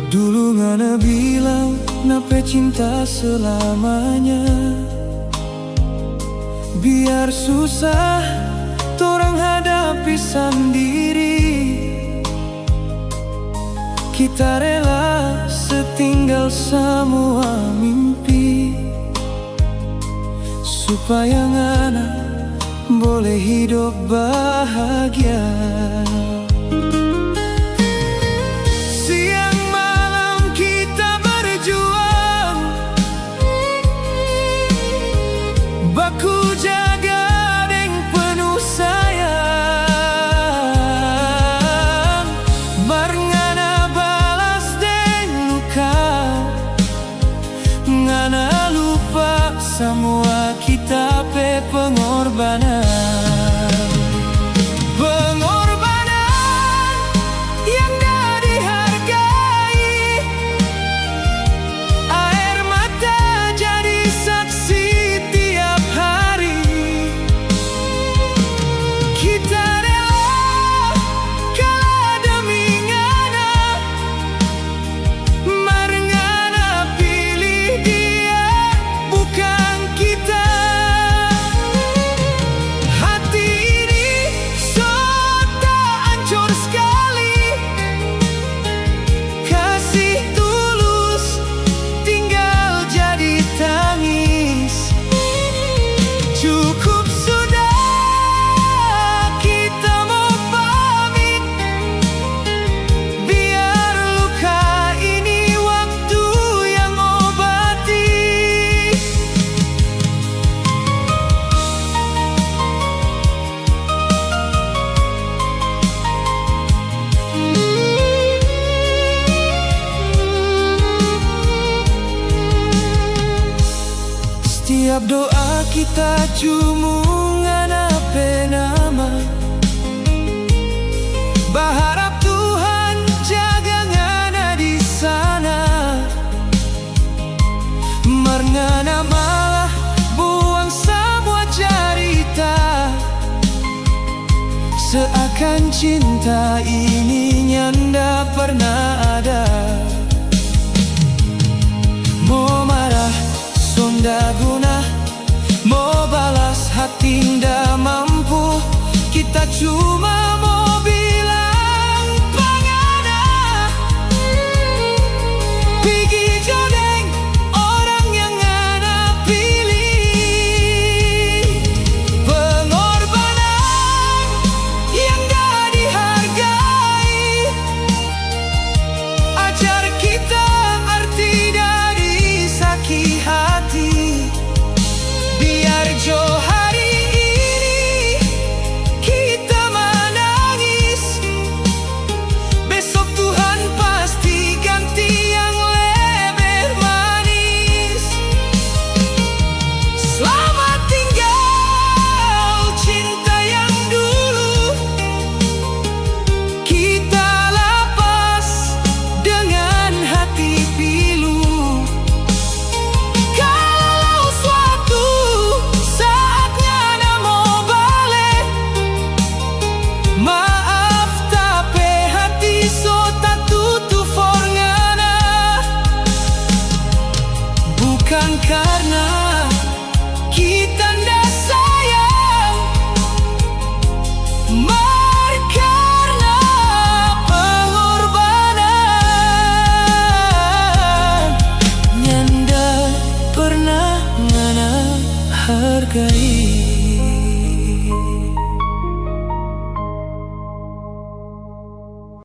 Dulu ngana bilang nape cinta selamanya, biar susah torang hadapi sendiri. Kita rela setinggal semua mimpi, supaya ngana boleh hidup bahagia. Siang malam kita berjuang, baku jaga deng penuh sayang. Mar ngana balas deng luka, ngana lupa semua kita pe pengorbanan. Setiap doa kita cuma ngana pe nama, berharap Tuhan jaga ngana di sana. Mar ngana malah buang semua cerita, seakan cinta ini nyanda pernah ada. Mau marah sonda guna, mau balas hati nda mampu. Kita cuma mau bilang pangana, pigi jodeng orang yang ngana pilih. Pengorbanan yang gak dihargai, ajar kita arti dari sakit hati. Biar jo hari ini kita menangis, besok Tuhan pasti ganti yang lebih manis. Selamat tinggal cinta yang dulu, kita lepas dengan hati pilu. Bukan karena kita ndak sayang, mar karena pengorbanan nyanda pernah ngana hargai.